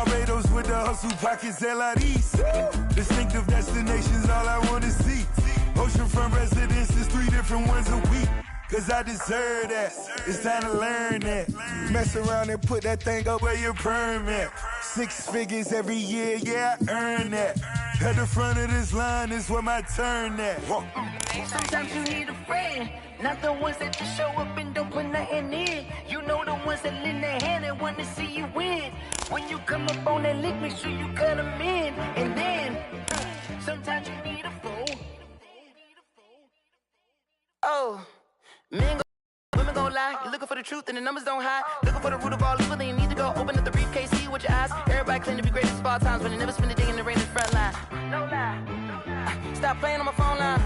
Barbados with the hustle pockets, LIDs. Distinctive destinations, all I want to see. Oceanfront residences, 3 different ones a week. Cause I deserve that. It's time to learn that. Mess around and put that thing up where your permit. 6 figures every year, yeah, I earn that. At the front of this line is where my turn at. Sometimes you need a friend, not the ones that just show up and don't put nothing in. You know the ones that lend their hand and want to see you win. When you come up on that lick, make sure you cut them in. And then, sometimes you need a fool. Oh, men go, women gon' lie. You're looking for the truth and the numbers don't hide. Looking for the root of all evil, then you need to go open up the briefcase, see with your eyes. Everybody claim to be great at all times, but they never spend a day in the rain in the front line. No lie. Stop playing on my phone line.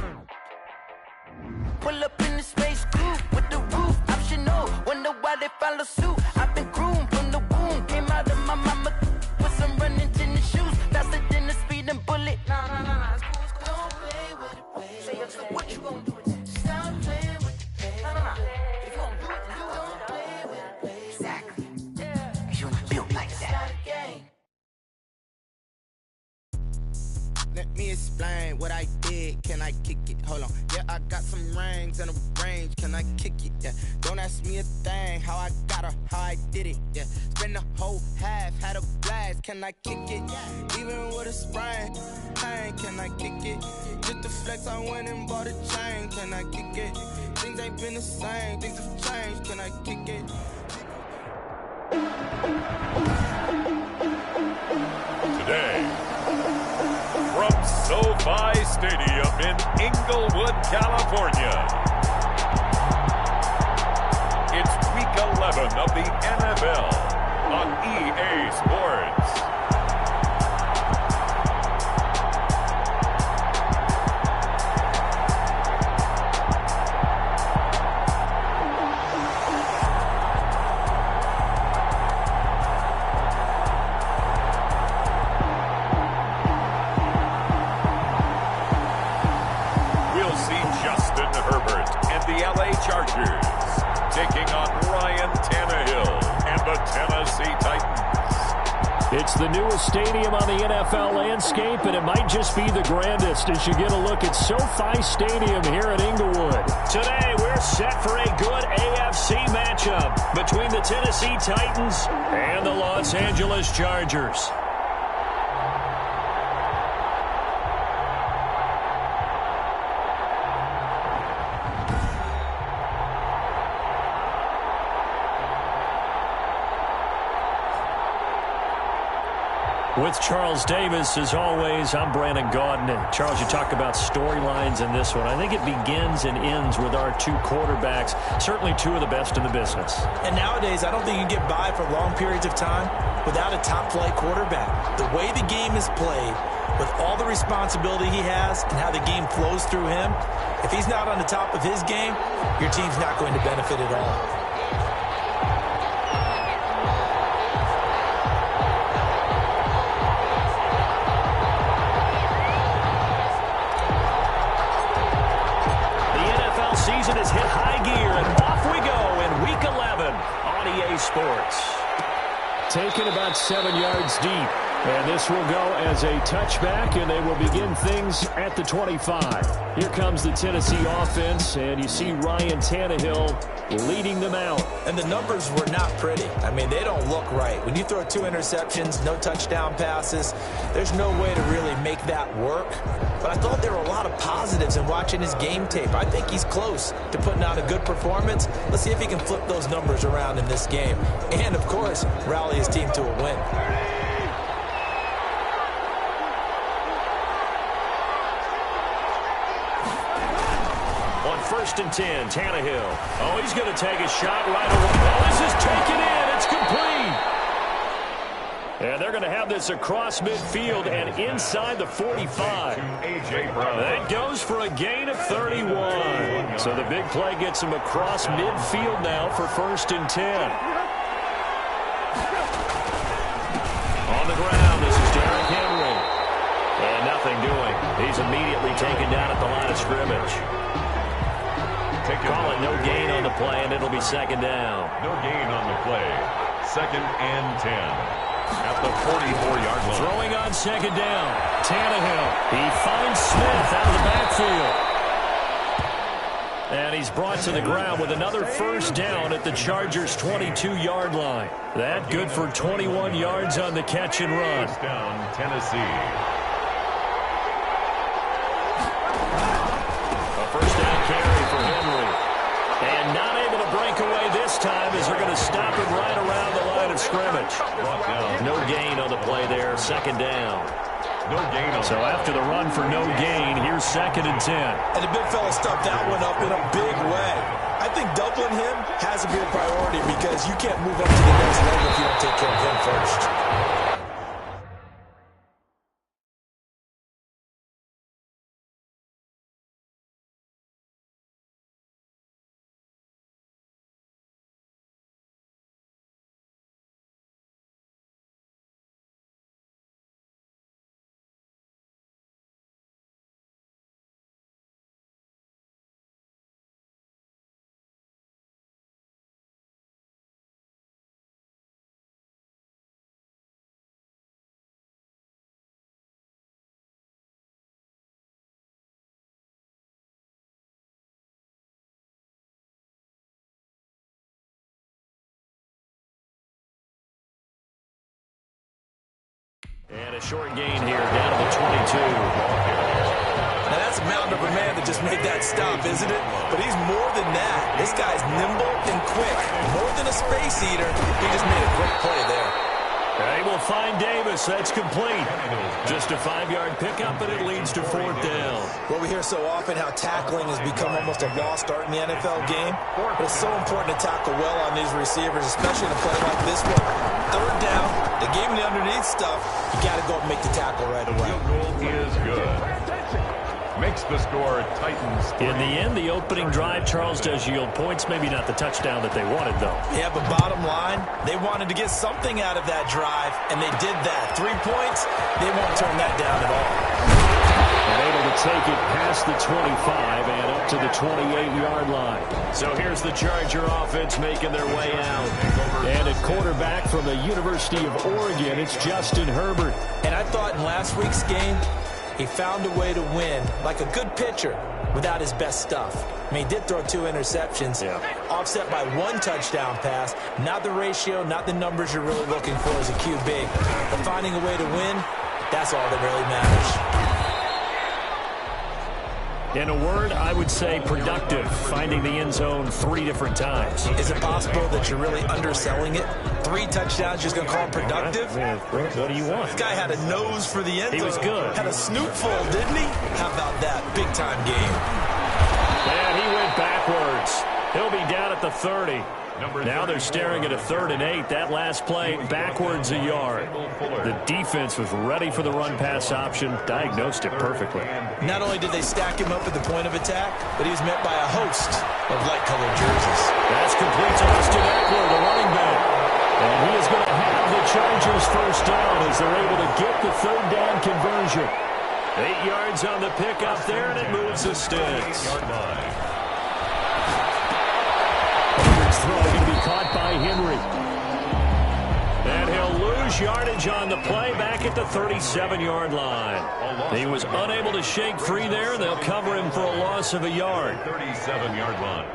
Pull up in the space coupe with the roof optional. Wonder why they follow suit. I've been groomed from the womb. Came out of my mama with some running tennis shoes. Faster than the speeding bullet. Nah. Don't play with it, baby. Say so what you gon' do with it? Stop playing with it, baby. Nah. If you gon' do it, then don't play with it, baby. Exactly. Yeah. Cause you not built like that. Let me explain what I did. Can I kick it? Hold on. Yeah, I got some rings and a range. Can I kick it? Yeah. Don't ask me a thing. How I got her, how I did it. Yeah. Spend the whole half, had a blast. Can I kick it? Even with a sprain. Pain, can I kick it? Just the flex, I went and bought a chain. Can I kick it? Things ain't been the same. Things have changed. Can I kick it? Today, from SoFi Stadium in Inglewood, California, it's Week 11 of the NFL on EA Sports. Chargers taking on Ryan Tannehill and the Tennessee Titans. It's the newest stadium on the NFL landscape, and it might just be the grandest as you get a look at SoFi Stadium here at Inglewood. Today, we're set for a good AFC matchup between the Tennessee Titans and the Los Angeles Chargers. With Charles Davis, as always, I'm Brandon Gaudin. Charles, you talk about storylines in this one. I think it begins and ends with our 2 quarterbacks, certainly 2 of the best in the business. And nowadays, I don't think you get by for long periods of time without a top-flight quarterback. The way the game is played, with all the responsibility he has and how the game flows through him, if he's not on the top of his game, your team's not going to benefit at all. Season has hit high gear, and off we go in Week 11 on EA Sports. Taken about 7 yards deep, and this will go as a touchback, and they will begin things at the 25. Here comes the Tennessee offense, and you see Ryan Tannehill leading them out. And the numbers were not pretty. I mean, they don't look right. When you throw 2 interceptions, no touchdown passes, there's no way to really make that work. But I thought there were a lot of positives in watching his game tape. I think he's close to putting out a good performance. Let's see if he can flip those numbers around in this game. And, of course, rally his team to a win. On 1st and 10, Tannehill. Oh, he's going to take a shot right away. Oh, this is taken in. It's complete. And they're going to have this across midfield and inside the 45. That goes for a gain of 31. So the big play gets him across midfield now for 1st and 10. On the ground, this is Derrick Henry. And nothing doing. He's immediately taken down at the line of scrimmage. Call it no gain on the play, and it'll be 2nd down. No gain on the play. 2nd and 10. at the 44-yard line. Throwing on second down. Tannehill. He finds Smith out of the backfield. And he's brought to the ground with another first down at the Chargers' 22-yard line. That good for 21 yards on the catch and run. First down, Tennessee. A first down carry for Henry. And not able to break away this time as they're going to stop him right around the line of scrimmage. No gain on the play there, second down. No gain on So after the run for no gain, here's 2nd and 10. And the big fella stuffed that one up in a big way. I think doubling him has to be a priority because you can't move up to the next level if you don't take care of him first. And a short gain here down to the 22. Now that's a mountain of a man that just made that stop, isn't it? But he's more than that. This guy's nimble and quick. More than a space eater. He just made a great play there. They will find Davis. That's complete. Just a 5-yard pickup, and it leads to 4th down. Well, we hear so often how tackling has become almost a lost art in the NFL game. But it's so important to tackle well on these receivers, especially in a play like this one. 3rd down, the game in the underneath stuff, you got to go and make the tackle right away. Field goal is good. Makes the score Titans 3. In the end, the opening drive, Charles, does yield points. Maybe not the touchdown that they wanted, though. Yeah, but bottom line, they wanted to get something out of that drive, and they did that. 3 points, they won't turn that down at all. And able to take it past the 25 and up to the 28-yard line. So here's the Charger offense making their way out. And at quarterback from the University of Oregon, it's Justin Herbert. And I thought in last week's game, he found a way to win, like a good pitcher, without his best stuff. I mean, he did throw 2 interceptions, offset by 1 touchdown pass. Not the ratio, not the numbers you're really looking for as a QB. But finding a way to win, that's all that really matters. In a word, I would say productive, finding the end zone 3 different times. Is it possible that you're really underselling it? 3 touchdowns, just going to call him productive? What do you want? This guy had a nose for the end zone. He was good. Had a snootful, didn't he? How about that? Big-time game. And he went backwards. He'll be down at the 30. Now they're staring at a 3rd and 8. That last play, backwards a yard. The defense was ready for the run-pass option, diagnosed it perfectly. Not only did they stack him up at the point of attack, but he was met by a host of light-colored jerseys. That's complete to Austin Eckler, the running back. And he is going to have the Chargers first down as they're able to get the 3rd down conversion. 8 yards on the pickup there, and it moves the sticks. Throw going to be caught by Henry. And he'll lose yardage on the play back at the 37-yard line. He was unable to shake free there. They'll cover him for a loss of a yard. 37-yard line.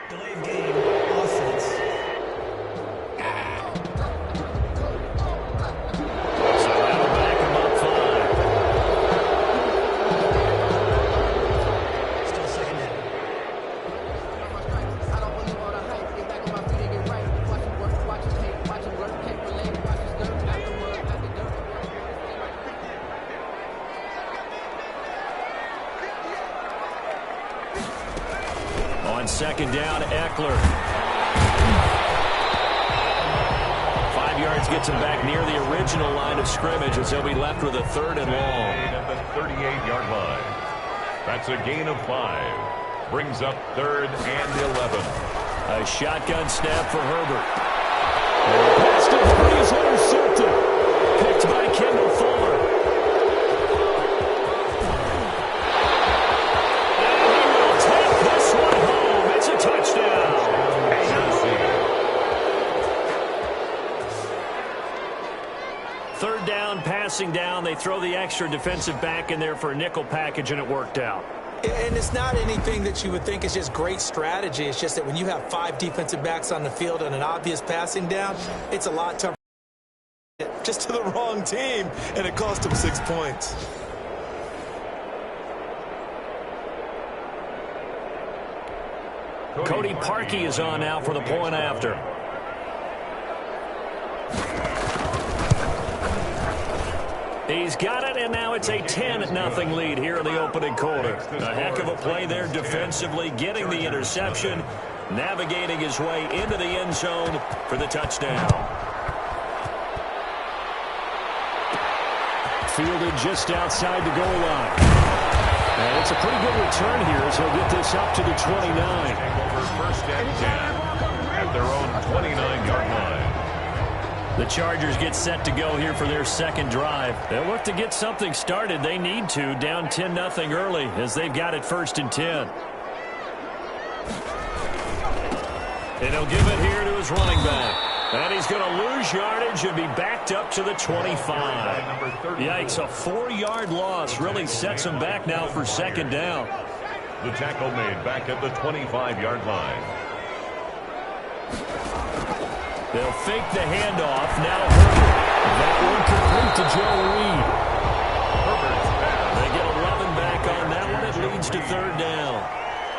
Delayed game, offense. So that'll back him up 5. Still second down. I don't really want to hype. Get back on my feet and get right. Watch him work, watch him hate, watch him work, can't relate, watch his dirt, afterward, after dirt. On second down, Eckler. 5 yards gets him back near the original line of scrimmage as he'll be left with a 3rd and long. At the 38-yard line. That's a gain of 5. Brings up 3rd and 11. A shotgun snap for Herbert. The pass to Herbert is intercepted. Picked by Kendall Fuller. And he will take this one home. It's a touchdown. Third down, passing down. They throw the extra defensive back in there for a nickel package, and it worked out. And it's not anything that you would think is just great strategy. It's just that when you have 5 defensive backs on the field and an obvious passing down, it's a lot tougher. Just to the wrong team, and it cost him 6 points. Cody Parkey is on now for the point after. He's got it, and now it's a 10-0 lead here in the opening quarter. A heck of a play there defensively, getting the interception, navigating his way into the end zone for the touchdown. Fielded just outside the goal line. And it's a pretty good return here as he'll get this up to the 29. Over 1st and 10 at their own 29-yard line. The Chargers get set to go here for their second drive. They'll look to get something started. They need to, down 10-0 early as they've got it 1st and 10. And he'll give it here to his running back. And he's going to lose yardage and be backed up to the 25. Yikes, a 4-yard loss really sets him back now for second down. The tackle made back at the 25-yard line. They'll fake the handoff. Now Herbert. That one complete to Joe Reed. They get 11 back on that one. It leads to 3rd down.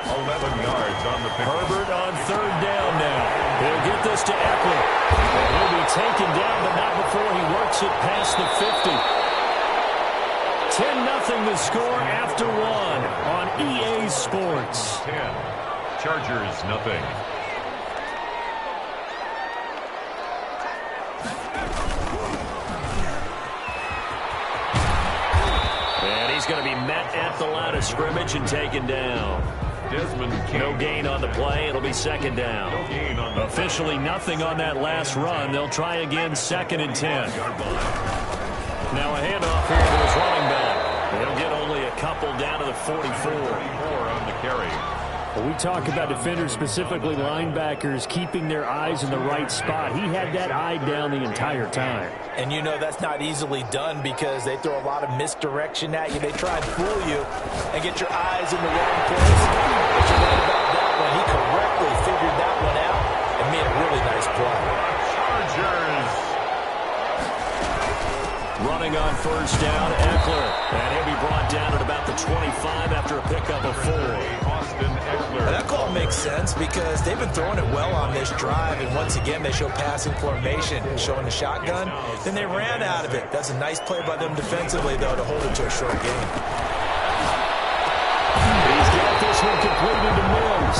11 yards on the pick. Herbert on 3rd down now. He'll get this to Eckler. And he'll be taken down, but not before he works it past the 50. 10-0 the score after 1 on EA Sports. 10. Chargers, nothing. And he's going to be met at the line of scrimmage and taken down. No gain on the play. It'll be second down. Officially nothing on that last run. They'll try again 2nd and 10. Now a handoff here to his running back. They'll get only a couple down to the 44. 44 on the carry. Well, we talk about defenders, specifically linebackers, keeping their eyes in the right spot. He had that eye down the entire time. And you know that's not easily done because they throw a lot of misdirection at you. They try and fool you and get your eyes in the wrong place. But you're right about that one. He correctly figured that one out and made a really nice play. Chargers. Running on 1st down, Eckler. And he'll be brought down at about the 25 after a pickup of 4. And that call makes sense because they've been throwing it well on this drive, and once again they show passing formation, showing the shotgun. Then they ran out of it. That's a nice play by them defensively, though, to hold it to a short game. He's got this one completed to Mills.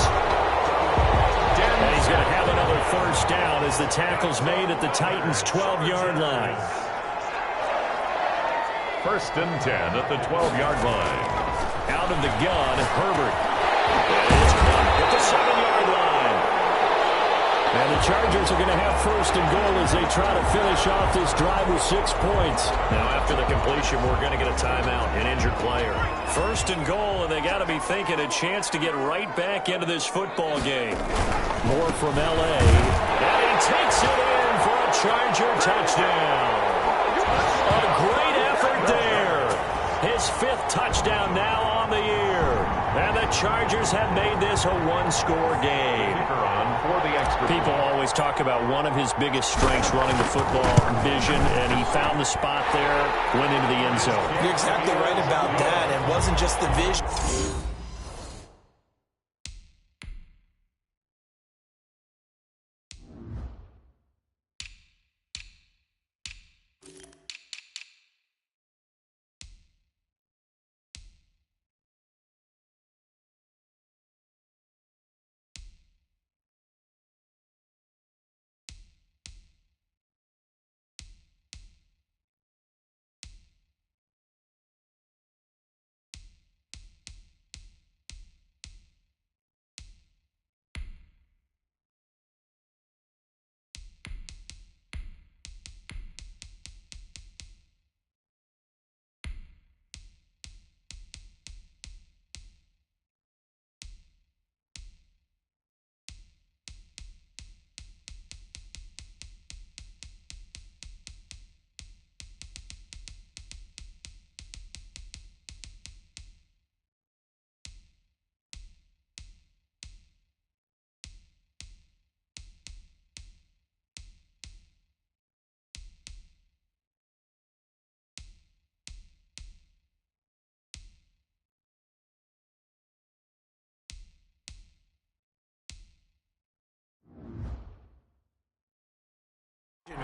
And he's going to have another 1st down as the tackle's made at the Titans' 12-yard line. 1st and 10 at the 12-yard line. Out of the gun, Herbert. And it's caught at the 7-yard line. And the Chargers are going to have 1st and goal as they try to finish off this drive with 6 points. Now, after the completion, we're going to get a timeout, an injured player. 1st and goal, and they got to be thinking a chance to get right back into this football game. More from L.A. And he takes it in for a Charger touchdown. A great effort there. His 5th touchdown now on the year. And the the Chargers have made this a one-score game. People always talk about one of his biggest strengths running the football, vision, and he found the spot there, went into the end zone. You're exactly right about that. It wasn't just the vision.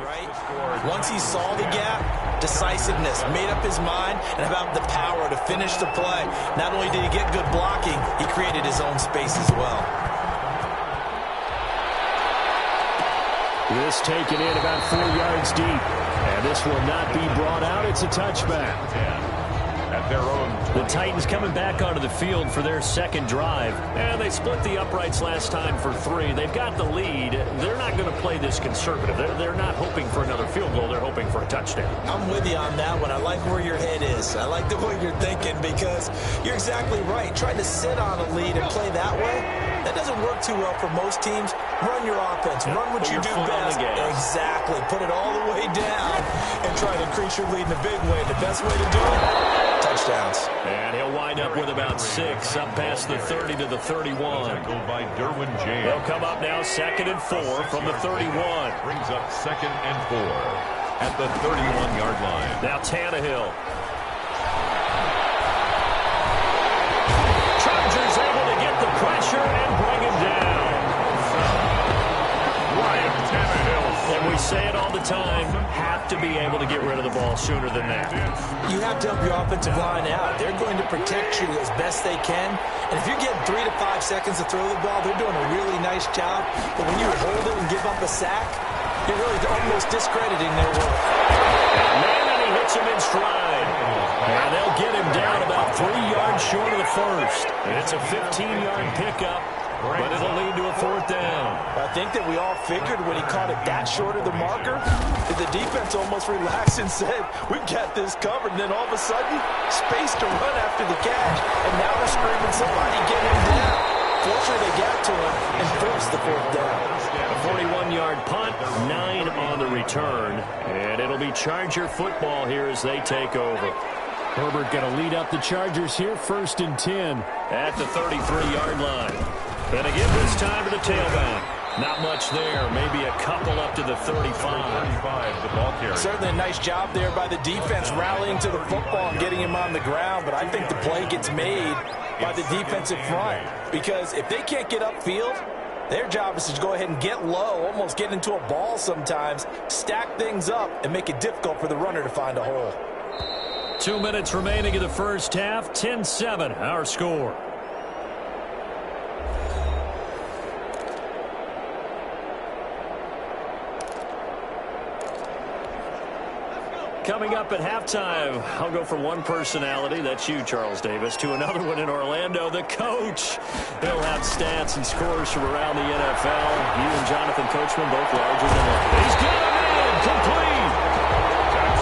Right? Once he saw the gap, decisiveness, made up his mind, and about the power to finish the play. Not only did he get good blocking, he created his own space as well. This taken in about 4 yards deep. And this will not be brought out. It's a touchback. At their own 20. The Titans coming back onto the field for their second drive. And they split the uprights last time for 3. They've got the lead. They're not going to play this conservative. They're not hoping for another field goal. They're hoping for a touchdown. I'm with you on that one. I like where your head is. I like the way you're thinking because you're exactly right. Trying to sit on a lead and play that way, that doesn't work too well for most teams. Run your offense. Run what you do best. Exactly. Put it all the way down and try to increase your lead in a big way. The best way to do it, touchdowns. And he'll wind up with about 6 up past the 30 to the 31. Go by Derwin James. They'll come up now 2nd and 4 from the 31. Brings up 2nd and 4 at the 31-yard line. Now Tannehill. Chargers able to get the pressure and bring him down. Ryan Tannehill. And we say it all the time, have to be able to get rid of the ball sooner than that. You have to help your offensive line out. They're going to protect you as best they can. And if you're getting 3 to 5 seconds to throw the ball, they're doing a really nice job. But when you hold it and give up a sack, you're really almost discrediting their work. Man, and he hits him in stride. And they'll get him down about 3 yards short of the first. And it's a 15-yard pickup, but it'll lead to a 4th down. I think that we all figured when he caught it that short of the marker, that the defense almost relaxed and said, we've got this covered. And then all of a sudden, space to run after the catch. And now they're screaming, somebody get him down. Fortunately, they got to him and forced the 4th down. A 41-yard punt, 9 on the return. And it'll be Charger football here as they take over. Herbert going to lead up the Chargers here, 1st and 10 at the 33-yard line. And again, this time to the tailback. Not much there. Maybe a couple up to the 35. The ball carrier. Certainly a nice job there by the defense rallying to the football and getting him on the ground. But I think the play gets made by the defensive front. Because if they can't get upfield, their job is to go ahead and get low, almost get into a ball sometimes, stack things up, and make it difficult for the runner to find a hole. 2 minutes remaining in the first half. 10-7, our score. Coming up at halftime, I'll go from one personality, that's you, Charles Davis, to another one in Orlando, the coach. He'll have stats and scores from around the NFL. You and Jonathan Coachman both larger than life. He's got him in, complete.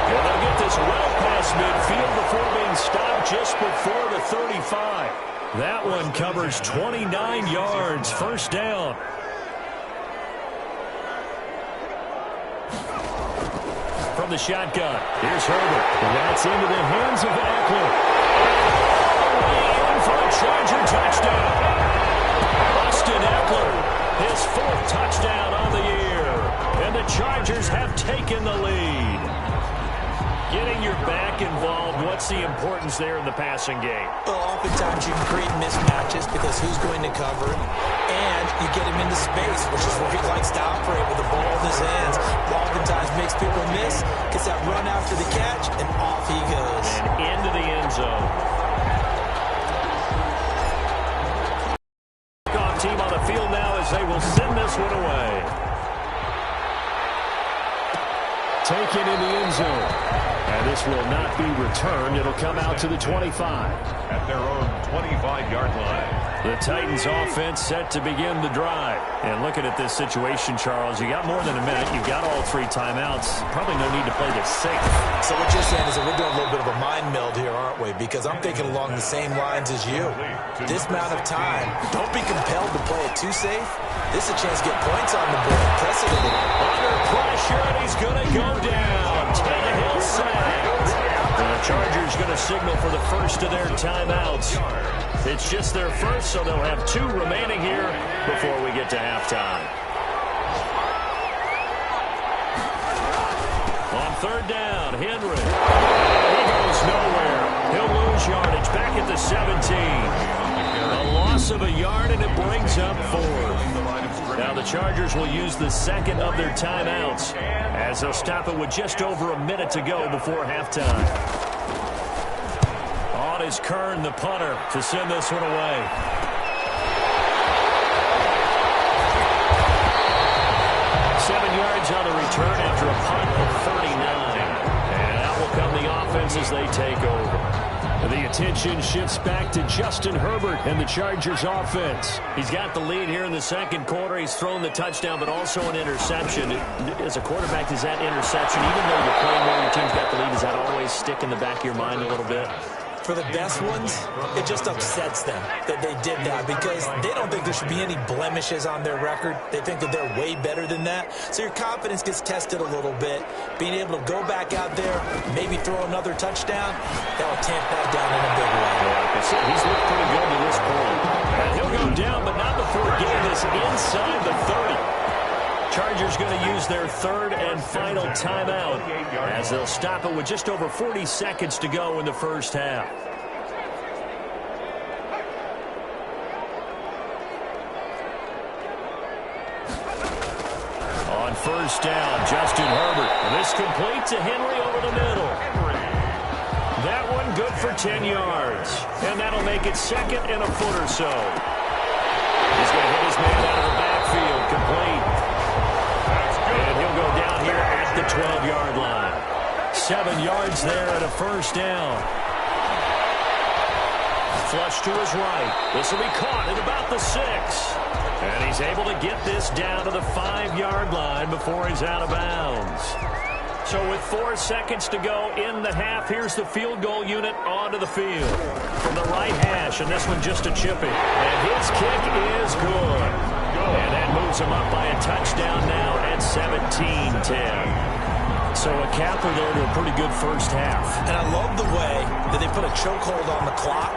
And they'll get this well past midfield before being stopped just before the 35. That one covers 29 yards, 1st down. From the shotgun, here's Herbert. And that's into the hands of Eckler. All the way in for a Charger touchdown. Austin Eckler, his 4th touchdown on the year. And the Chargers have taken the lead. Getting your back involved, what's the importance there in the passing game? Well, oftentimes you can create mismatches because who's going to cover him, and you get him into space, which is where he likes to operate with the ball in his hands. Oftentimes makes people miss, gets that run after the catch, and off he goes. And into the end zone. Kickoff team on the field now as they will send this one away. Taken in the end zone. And this will not be returned. It'll come out to the 25. At their own 25-yard line. The Titans offense set to begin the drive. And looking at this situation, Charles, you got more than a minute. You've got all 3 timeouts. Probably no need to play this safe. So what you're saying is that we're doing a little bit of a mind meld here, aren't we? Because I'm thinking along the same lines as you. This amount of time, don't be compelled to play it too safe. This is a chance to get points on the board. Press it a little. Under pressure, and he's going to go down. Tannehill sacked. The Chargers going to signal for the first of their timeouts. It's just their first, so they'll have 2 remaining here before we get to halftime. On 3rd down, Henry. He goes nowhere. He'll lose yardage back at the 17. A loss of a yard, and it brings up 4th. Now the Chargers will use the 2nd of their timeouts as they'll stop it with just over a minute to go before halftime. On is Kern, the punter, to send this one away. 7 yards on the return after a punt of 39. And out will come the offense as they take over. The attention shifts back to Justin Herbert and the Chargers offense. He's got the lead here in the 2nd quarter. He's thrown the touchdown, but also an interception. As a quarterback, does that interception, even though you're playing where your team's got the lead, does that always stick in the back of your mind a little bit? For the best ones, it just upsets them that they did that because they don't think there should be any blemishes on their record. They think that they're way better than that. So your confidence gets tested a little bit. Being able to go back out there, maybe throw another touchdown, that will tamp that down in a big way. Like I said, he's looked pretty good to this point. And he'll go down, but not before getting this inside the 30. Chargers going to use their 3rd and final timeout as they'll stop it with just over 40 seconds to go in the first half. On 1st down, Justin Herbert. And this complete to Henry over the middle. That one good for 10 yards. And that'll make it 2nd and a foot or so. He's going to hit his man out of the backfield. Complete. And he'll go down here at the 12-yard line. 7 yards there and a first down. Flush to his right. This will be caught at about the 6. And he's able to get this down to the 5-yard line before he's out of bounds. So with 4 seconds to go in the half, here's the field goal unit onto the field. From the right hash, and this one just a chipping. And his kick is good. And that moves him up by a touchdown now at 17-10. So a capper there to a pretty good first half. And I love the way that they put a chokehold on the clock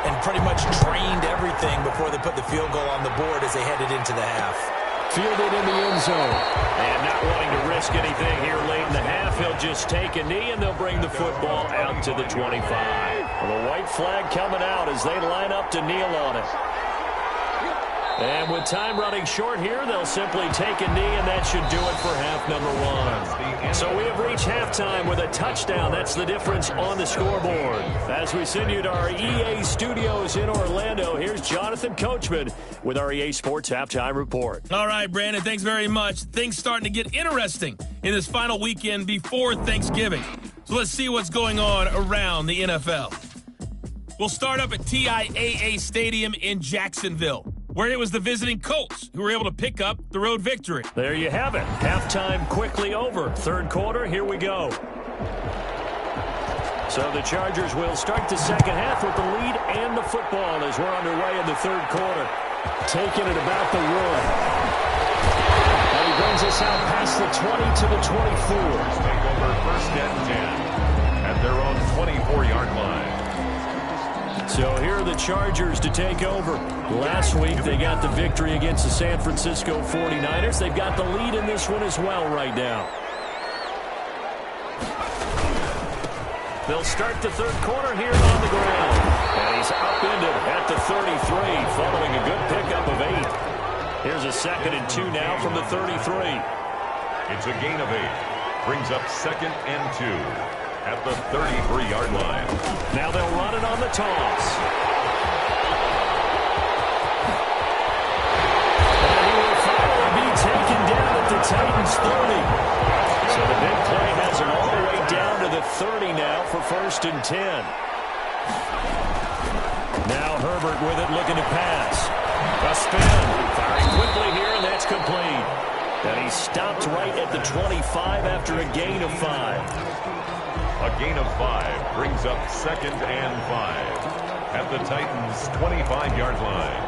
and pretty much drained everything before they put the field goal on the board as they headed into the half. Fielded in the end zone. And not wanting to risk anything here late in the half, he'll just take a knee and they'll bring the football out to the 25. Well, the white flag coming out as they line up to kneel on it. And with time running short here, they'll simply take a knee, and that should do it for half number 1. So we have reached halftime with a touchdown. That's the difference on the scoreboard. As we send you to our EA studios in Orlando, here's Jonathan Coachman with our EA Sports Halftime Report. All right, Brandon, thanks very much. Things starting to get interesting in this final weekend before Thanksgiving. So let's see what's going on around the NFL. We'll start up at TIAA Stadium in Jacksonville, where it was the visiting Colts who were able to pick up the road victory. There you have it. Halftime quickly over. 3rd quarter, here we go. So the Chargers will start the second half with the lead and the football as we're underway in the 3rd quarter. Taking it about the 1. And he brings us out past the 20 to the 24. Take over 1st and 10 at their own 24-yard line. So here are the Chargers to take over. Last week, they got the victory against the San Francisco 49ers. They've got the lead in this one as well right now. They'll start the third quarter here on the ground. And he's upended at the 33 following a good pickup of 8. Here's a 2nd and 2 now from the 33. It's a gain of 8. Brings up 2nd and 2 at the 33-yard line. Now they'll run it on the toss. And he will finally be taken down at the Titans 30. So the big play has him all the way down to the 30 now for 1st and 10. Now Herbert with it, looking to pass. A spin, firing quickly here, and that's complete. And he stopped right at the 25 after a gain of 5. A gain of 5 brings up 2nd and 5 at the Titans' 25-yard line.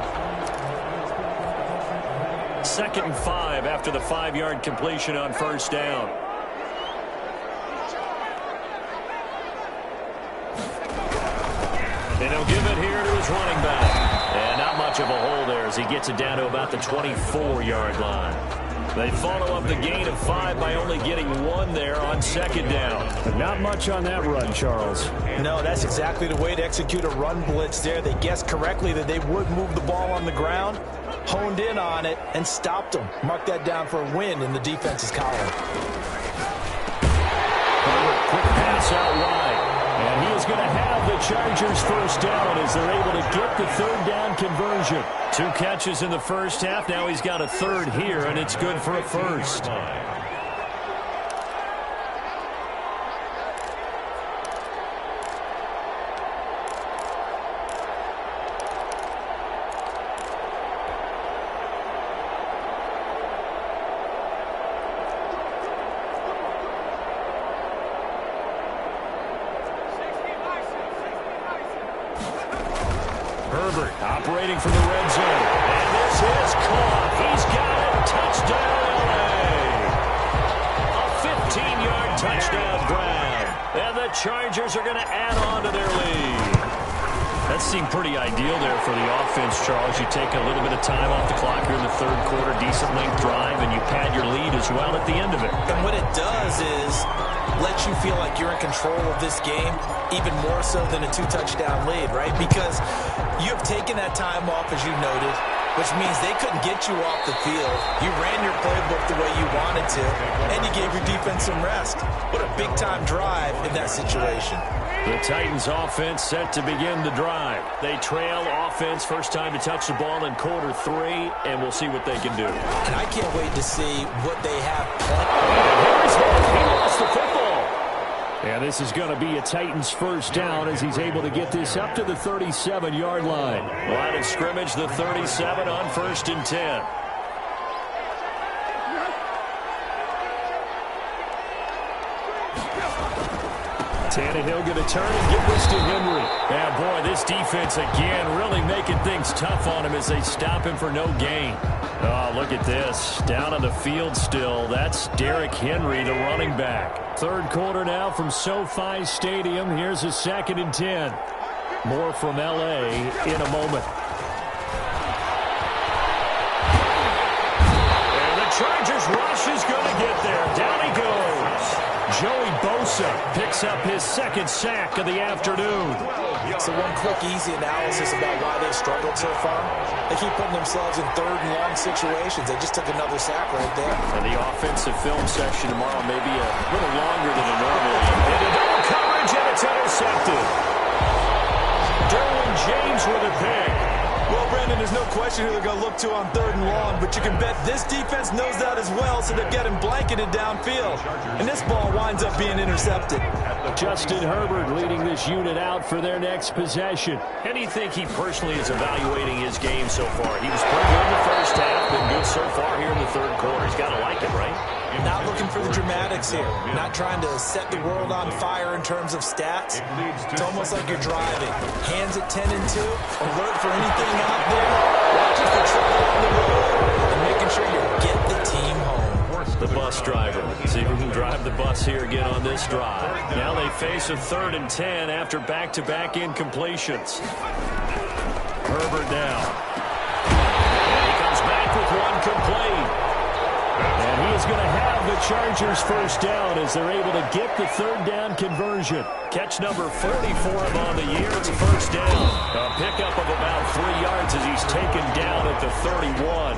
2nd and 5 after the 5-yard completion on 1st down. And he'll give it here to his running back. And not much of a hole there as he gets it down to about the 24-yard line. They follow up the gain of 5 by only getting 1 there on 2nd down. But not much on that run, Charles. No, that's exactly the way to execute a run blitz there. They guessed correctly that they would move the ball on the ground, honed in on it, and stopped them. Mark that down for a win in the defense's column. Quick pass out wide. And he is going to have the Chargers 1st down as they're able to get the 3rd down conversion. 2 catches in the first half. Now he's got a 3rd here, and it's good for a 1st. Herbert operating from the red zone. And this is caught. He's got it. Touchdown, LA. A 15-yard touchdown grab. And the Chargers are going to add on to their lead. That seemed pretty ideal there for the offense, Charles. You take a little bit of time off the clock here in the 3rd quarter, decent length drive, and you pad your lead as well at the end of it. And what it does is let you feel like you're in control of this game, even more so than a 2-touchdown lead, right? Because you have taken that time off, as you noted, which means they couldn't get you off the field. You ran your playbook the way you wanted to, and you gave your defense some rest. What a big-time drive in that situation. The Titans offense set to begin the drive. They trail offense, first time to touch the ball in quarter 3, and we'll see what they can do. And I can't wait to see what they have planned. And here's one. He lost the football. And this is going to be a Titans 1st down as he's able to get this up to the 37-yard line. Line of scrimmage, the 37 on 1st and 10. Tannehill going to turn and give this to Henry. Yeah, boy, this defense again really making things tough on him as they stop him for no gain. Oh, look at this. Down on the field still. That's Derrick Henry, the running back. 3rd quarter now from SoFi Stadium. Here's a 2nd and 10. More from L.A. in a moment. And the Chargers rush is going to get there. Down he goes. Joey Bosa picks up his 2nd sack of the afternoon. So one quick, easy analysis about why they've struggled so far. They keep putting themselves in 3rd and long situations. They just took another sack right there. And the offensive film section tomorrow may be a little longer than it normally is. Into double coverage, and it's intercepted. Derwin James with a pick. Well, Brandon, there's no question who they're going to look to on 3rd and long, but you can bet this defense knows that as well, so they're getting blanketed downfield. And this ball winds up being intercepted. Justin Herbert leading this unit out for their next possession. And you think he personally is evaluating his game so far? He was pretty good in the first half, been good so far here in the 3rd quarter. He's got to like it, right? Not looking for the dramatics here. Not trying to set the world on fire in terms of stats. It's almost like you're driving. Hands at 10 and 2. Alert for anything out there. Watching for trouble on the road. And making sure you get the team home. The bus driver. See if we can drive the bus here again on this drive. Now they face a 3rd and 10 after back-to-back incompletions. Herbert now. And he comes back with one complete. And he is going to have the Chargers first down as they're able to get the third down conversion. Catch number 44 on the year. It's a first down. A pickup of about 3 yards as he's taken down at the 31.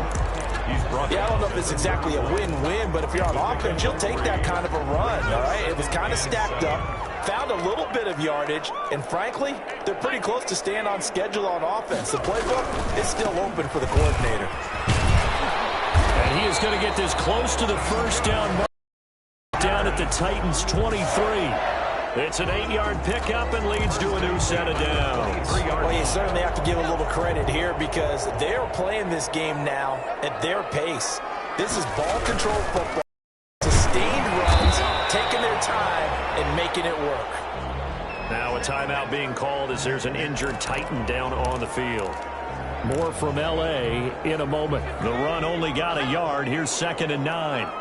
Yeah, I don't know if it's exactly a win-win, but if you're on offense, you'll take that kind of a run, all right? It was kind of stacked up, found a little bit of yardage, and frankly, they're pretty close to staying on schedule on offense. The playbook is still open for the coordinator. And he is going to get this close to the first down mark down at the Titans' 23. It's an 8-yard pickup and leads to a new set of downs. Well, you certainly have to give a little credit here because they're playing this game now at their pace. This is ball control football. Sustained runs, taking their time, and making it work. Now a timeout being called as there's an injured Titan down on the field. More from L.A. in a moment. The run only got a yard. Here's 2nd and 9.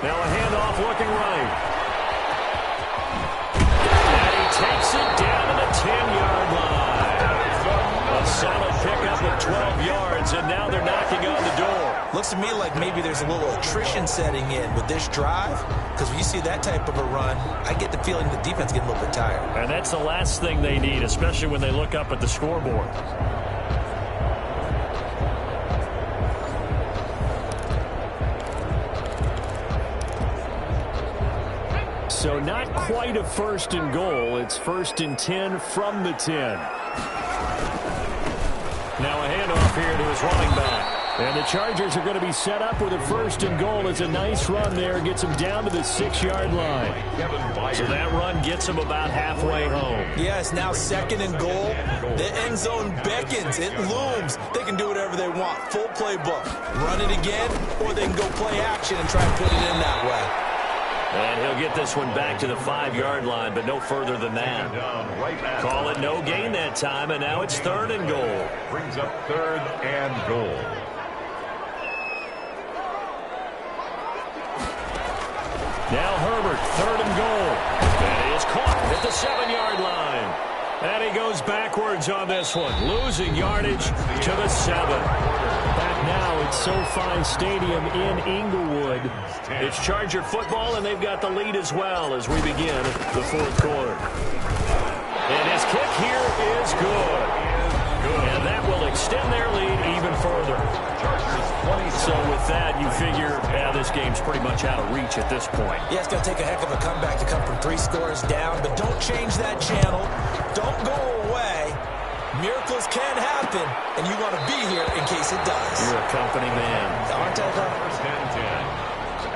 Now a handoff looking right. And he takes it down to the 10-yard line. A solid pickup of 12 yards, and now they're knocking on the door. Looks to me like maybe there's a little attrition setting in with this drive, because when you see that type of a run, I get the feeling the defense getting a little bit tired. And that's the last thing they need, especially when they look up at the scoreboard. So not quite a 1st and goal. It's 1st and 10 from the 10. Now a handoff here to his running back. And the Chargers are going to be set up with a 1st and goal. It's a nice run there. Gets them down to the 6-yard line. So that run gets them about halfway home. Yes, now 2nd and goal. The end zone beckons. It looms. They can do whatever they want. Full playbook. Run it again, or they can go play action and try and put it in that way. And he'll get this one back to the 5-yard line, but no further than that. Call it no gain that time, and now it's 3rd and goal. Brings up 3rd and goal. Now Herbert, 3rd and goal. And he is caught at the 7-yard line. And he goes backwards on this one, losing yardage to the 7. Back now at SoFi Stadium in Inglewood. It's Charger football, and they've got the lead as well as we begin the 4th quarter. And his kick here is good. And that will extend their lead even further. So with that, you figure, this game's pretty much out of reach at this point. Yeah, it's going to take a heck of a comeback to come from 3 scores down, but don't change that channel. Don't go away. Miracles can happen, and you want to be here in case it does. You're a company man. Aren't I, though? 1st and 10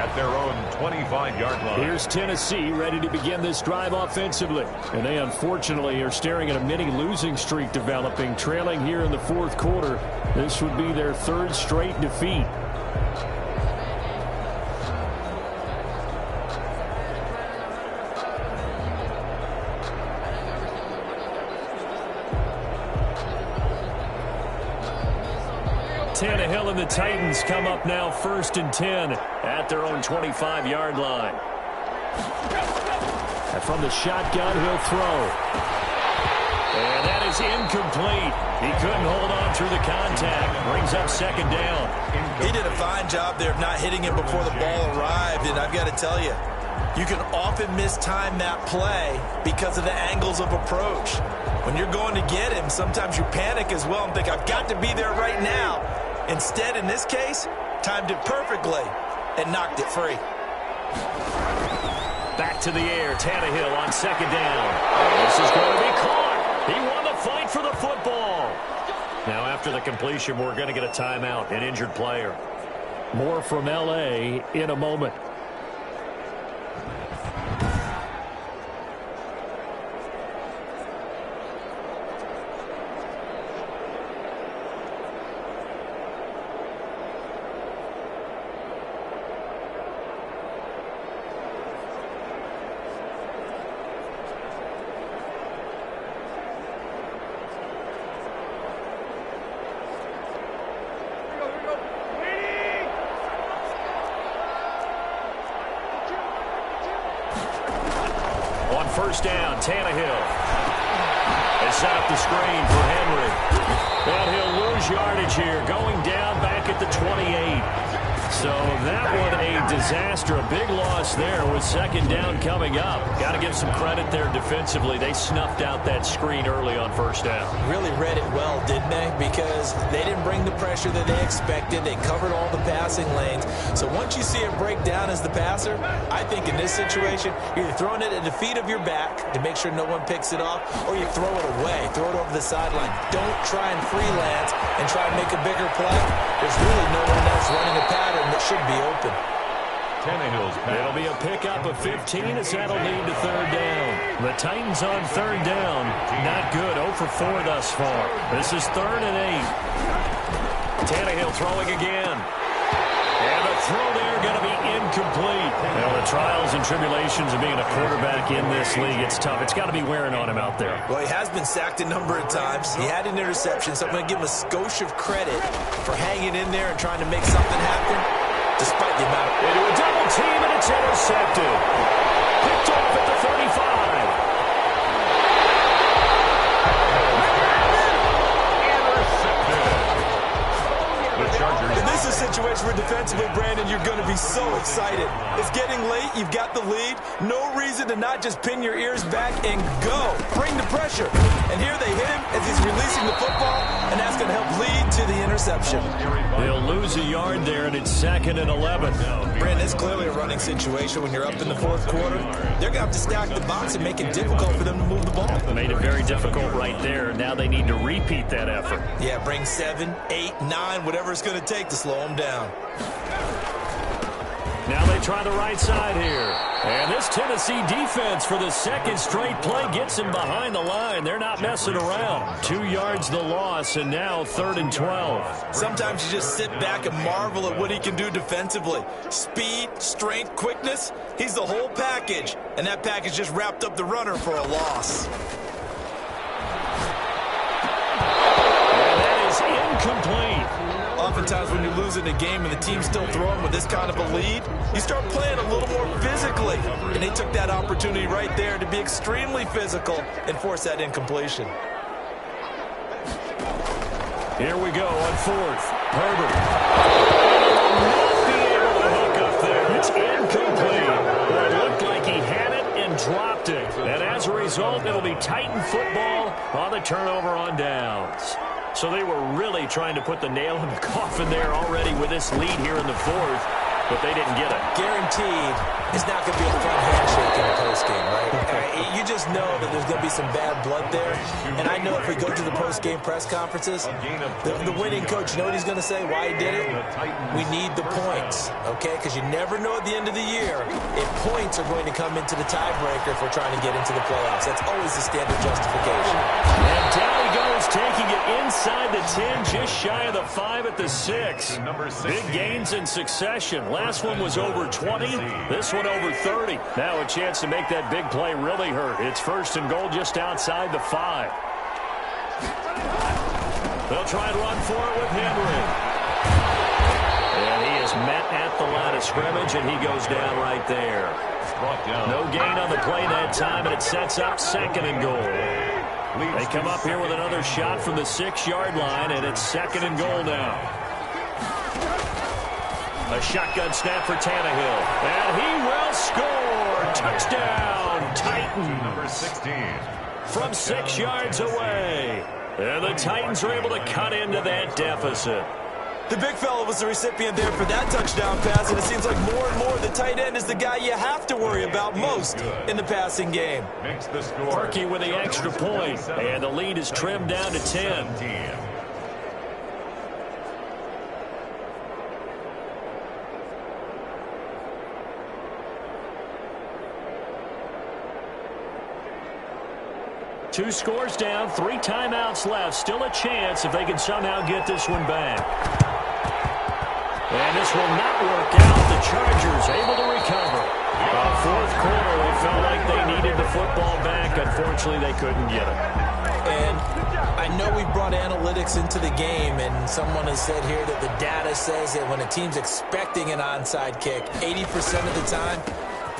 at their own 25-yard line. Here's Tennessee ready to begin this drive offensively. And they unfortunately are staring at a mini losing streak developing, trailing here in the 4th quarter. This would be their 3rd straight defeat. Tannehill and the Titans come up now 1st and 10 at their own 25-yard line. And from the shotgun, he'll throw. And that is incomplete. He couldn't hold on through the contact. Brings up 2nd down. He did a fine job there of not hitting him before the ball arrived, and I've got to tell you, you can often mistime that play because of the angles of approach. When you're going to get him, sometimes you panic as well and think, I've got to be there right now. Instead, in this case, timed it perfectly and knocked it free. Back to the air, Tannehill on 2nd down. This is going to be caught. He won the fight for the football. Now after the completion, we're going to get a timeout, an injured player. More from L.A. in a moment. first down. Tannehill has set up the screen for Henry. And he'll lose yardage here, going down back at the 28. So that one a disaster, a big loss there with second down coming up. Got to give some credit there defensively. They snuffed out that screen early on first down. Really read it well, didn't they? Because they didn't bring the pressure that they expected. They covered all the passing lanes. So once you see it break down as the passer, I think in this situation, you're either throwing it at the feet of your back to make sure no one picks it off, or you throw it away, throw it over the sideline. Don't try and freelance and try and make a bigger play. There's really no one else running a pattern that should be open. Tannehill's pass. It'll be a pickup of 15 as that'll lead to third down. The Titans on third down. Not good. 0 for 4 thus far. This is 3rd and 8. Tannehill throwing again. And the throw there going to be incomplete. Well, the trials and tribulations of being a quarterback in this league, it's tough. It's got to be wearing on him out there. Well, he has been sacked a number of times. He had an interception, so I'm going to give him a skosh of credit for hanging in there and trying to make something happen, despite the amount of... Into a double team, and it's intercepted. Picked off at the 35. And this is a situation where defensively, Brandon, you're going to be so excited. It's getting late. You've got the lead. No reason to not just pin your ears back and go. Bring the pressure. And here they hit him as he's releasing the football, and that's going to help lead to the interception. They'll lose a yard there, and it's 2nd and 11. Brandon, it's clearly a running situation when you're up in the fourth quarter. They're going to have to stack the box and make it difficult for them to move the ball. Made it very difficult right there. Now they need to repeat that effort. Yeah, bring 7, 8, 9, whatever it's going to take to slow them down. Now they try the right side here. And this Tennessee defense for the second straight play gets him behind the line. They're not messing around. 2 yards the loss, and now 3rd and 12. Sometimes you just sit back and marvel at what he can do defensively. Speed, strength, quickness, he's the whole package. And that package just wrapped up the runner for a loss. And that is incomplete. Oftentimes when you're losing a game and the team's still throwing with this kind of a lead, you start playing a little more physically. And they took that opportunity right there to be extremely physical and force that incompletion. Here we go on 4th. Herbert. Not be able to hook up there. It's incomplete. Well, it looked like he had it and dropped it. And as a result, it'll be Titan football on the turnover on downs. So they were really trying to put the nail in the coffin there already with this lead here in the 4th, but they didn't get it. Guaranteed, it's not going to be a fun handshake in the postgame, right? You just know that there's going to be some bad blood there. And I know if we go to the postgame press conferences, the winning coach, you know what he's going to say, why he did it? We need the points, okay? Because you never know at the end of the year if points are going to come into the tiebreaker if we're trying to get into the playoffs. That's always the standard justification. And down he goes, taking it inside the 10, just shy of the 5 at the 6. Big gains in succession. Last one was over 20. This one over 30. Now a chance to make that big play really hurt. It's 1st and goal just outside the 5. They'll try and run for it with Henry. And he is met at the line of scrimmage, and he goes down right there. No gain on the play that time, and it sets up 2nd and goal. They come up here with another shot from the 6-yard line, and it's 2nd and goal now. A shotgun snap for Tannehill. And he will score. Touchdown, Titans. Number 16. From 6 yards away. And the Titans are able to cut into that deficit. The big fella was the recipient there for that touchdown pass, and it seems like more and more the tight end is the guy you have to worry about most in the passing game. Makes the score. Perky with the extra point, and the lead is trimmed down to 10. Two scores down, 3 timeouts left. Still a chance if they can somehow get this one back. And this will not work out. The Chargers able to recover. Fourth quarter, they felt like they needed the football back. Unfortunately, they couldn't get it. And I know we brought analytics into the game, and someone has said here that the data says that when a team's expecting an onside kick, 80% of the time,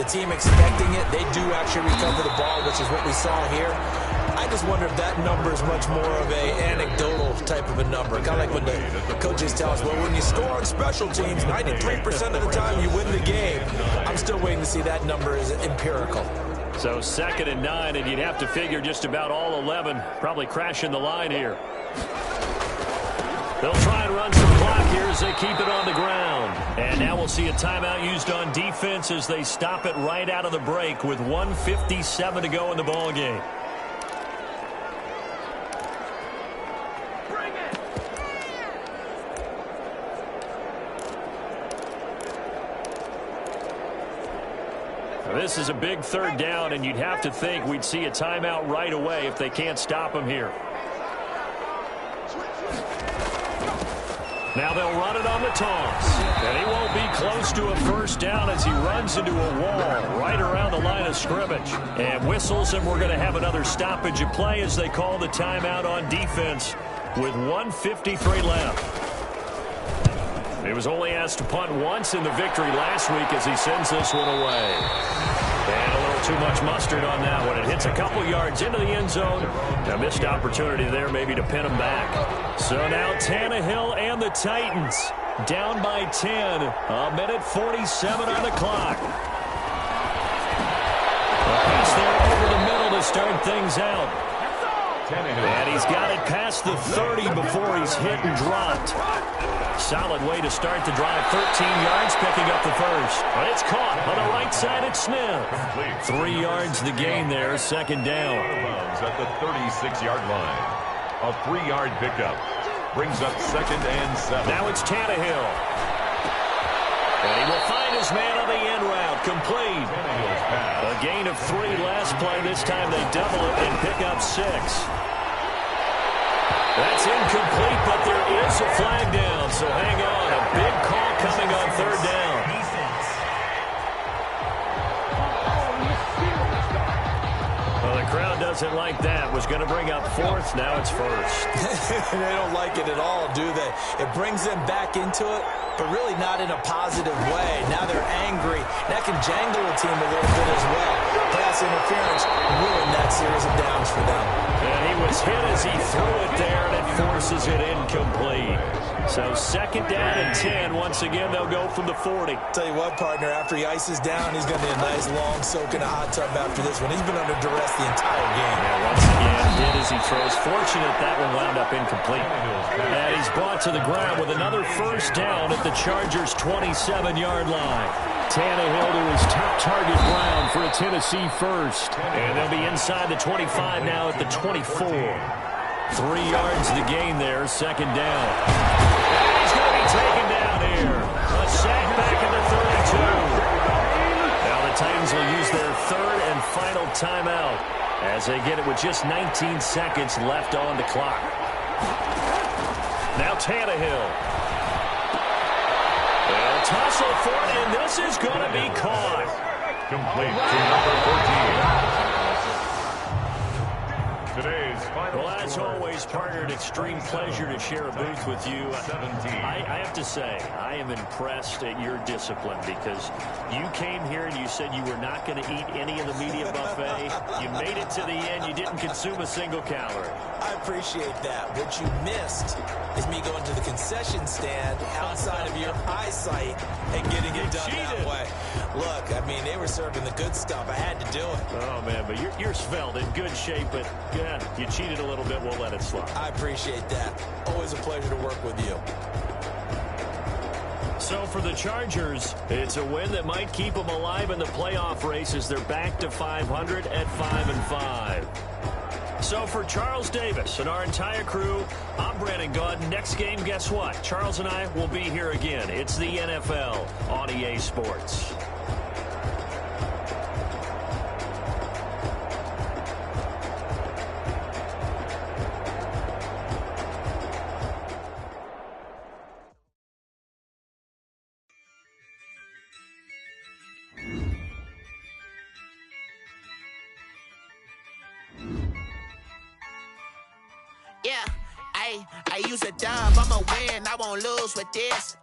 the team expecting it, they do actually recover the ball, which is what we saw here. I just wonder if that number is much more of a anecdotal type of a number. Kind of like when the coaches tell us, well, when you score on special teams, 93% of the time you win the game. I'm still waiting to see that number is empirical. So 2nd and 9, and you'd have to figure just about all 11 probably crashing the line here. They'll try and run some clock here as they keep it on the ground. And now we'll see a timeout used on defense as they stop it right out of the break with 1:57 to go in the ball game. This is a big 3rd down, and you'd have to think we'd see a timeout right away if they can't stop him here. Now they'll run it on the toss. And he won't be close to a 1st down as he runs into a wall right around the line of scrimmage. And whistles, and we're going to have another stoppage of play as they call the timeout on defense with 1:53 left. He was only asked to punt once in the victory last week as he sends this one away. And a little too much mustard on that one. It hits a couple yards into the end zone. A missed opportunity there maybe to pin him back. So now Tannehill and the Titans down by 10. A minute 47 on the clock. A pass there over the middle to start things out. And he's got it past the 30 before he's hit and dropped. Solid way to start the drive. 13 yards, picking up the first. But it's caught on the right side at Smith. 3 yards the gain there, 2nd down. At the 36-yard line. A 3-yard pickup. Brings up 2nd and 7. Now it's Tannehill. And he will find his man on the end route. Complete. A gain of 3 last play. This time they double it and pick up 6. That's incomplete, but there is a flag down, so hang on. A big call coming on 3rd down. Well, the crowd doesn't like that. Was going to bring up 4th, now it's 1st. They don't like it at all, do they? It brings them back into it, but really not in a positive way. Now they're angry. That can jangle the team a little bit as well. Pass interference ruined that series of downs for them. And he was hit as he threw it there, and it forces it incomplete. So 2nd down and 10. Once again, they'll go from the 40. Tell you what, partner, after he ices down, he's going to need a nice long soak in a hot tub after this one. He's been under duress the entire game. Yeah, once again, hit as he throws. Fortunate that one wound up incomplete. And he's brought to the ground with another 1st down at the Chargers' 27-yard line. Tannehill to his top target Brown for a Tennessee first. And they'll be inside the 25 now at the 24. 3 yards the gain there, 2nd down. And he's going to be taken down here. A sack back at the 32. Now the Titans will use their 3rd and final timeout as they get it with just 19 seconds left on the clock. Now Tannehill. They'll tussle for it, and this is going to be caught. Complete to number 14. Today's final. Well, as always, partner, an extreme pleasure to share a booth with you. 17. I have to say, I am impressed at your discipline because you came here and you said you were not going to eat any of the media buffet. You made it to the end. You didn't consume a single calorie. I appreciate that. What you missed is me going to the concession stand outside of your eyesight and getting it done that way. Look, I mean, they were serving the good stuff. I had to do it. Oh, man, but you're svelte, in good shape, but yeah, you cheated a little bit. We'll let it slide. I appreciate that. Always a pleasure to work with you. So for the Chargers, it's a win that might keep them alive in the playoff race as they're back to 500 at 5-5. So for Charles Davis and our entire crew, I'm Brandon Gaudin. Next game, guess what? Charles and I will be here again. It's the NFL on EA Sports. Yeah, I use a dub, I'ma win, I won't lose with this.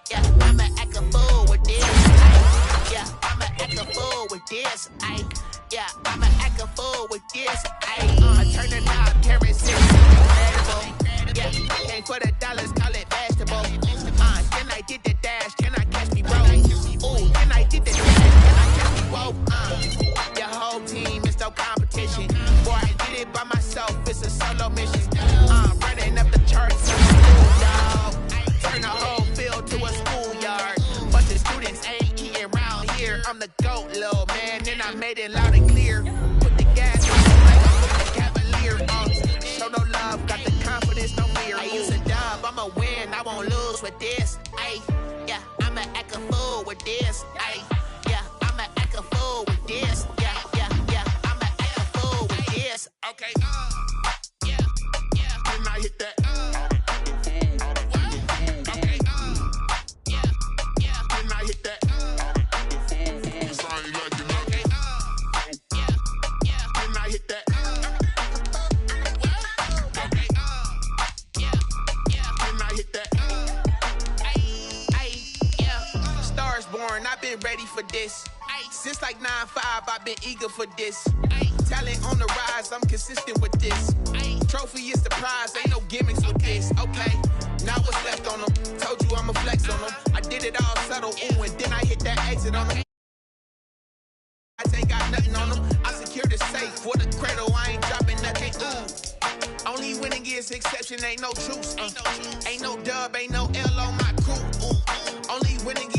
Yeah, I'ma act a fool with this. Yeah, I'ma act a fool. this. Ay, yeah, I'ma act a fool with this. Ay, turn the knob, carrot six. Yeah, came for the dollars, call it vegetable. Then I did the dash, can I catch me, bro? Ooh, then I did the dash, can I catch me, whoa? Your whole team is no competition. Boy, I did it by myself, it's a solo mission. Running up the charts, dog. Turn the whole field to a schoolyard. But the students ain't eating around here. I'm the GOAT, little man, and I made it loud and clear. Put the gas on the like I put the Cavalier on. Show no love, got the confidence, no fear. I use a dub, I'ma win, I won't lose with this. Ay, yeah, I'ma act a fool with this. Ay, yeah, I'ma act a fool with this. Yeah, yeah, yeah, I'ma act a fool with this. Okay, yeah, yeah, can I hit that? Okay, yeah, yeah, can I hit that? Cause I ain't like it. Okay, yeah, yeah, can I hit that? Okay, yeah, yeah, can I hit that? Ay, yeah, stars born, I've been ready for this. Since like 9-5, I've been eager for this. Talent on the rise, I'm consistent with this. Trophy is the prize, ain't no gimmicks with this. Okay, now what's left on them? Told you I'ma flex on them. I did it all subtle, ooh, and then I hit that exit on them. I ain't got nothing on them. I secure the safe for the cradle, I ain't dropping nothing. Ooh, only winning is exception, ain't no truce. Ain't no dub, ain't no L on my crew. Ooh, only winning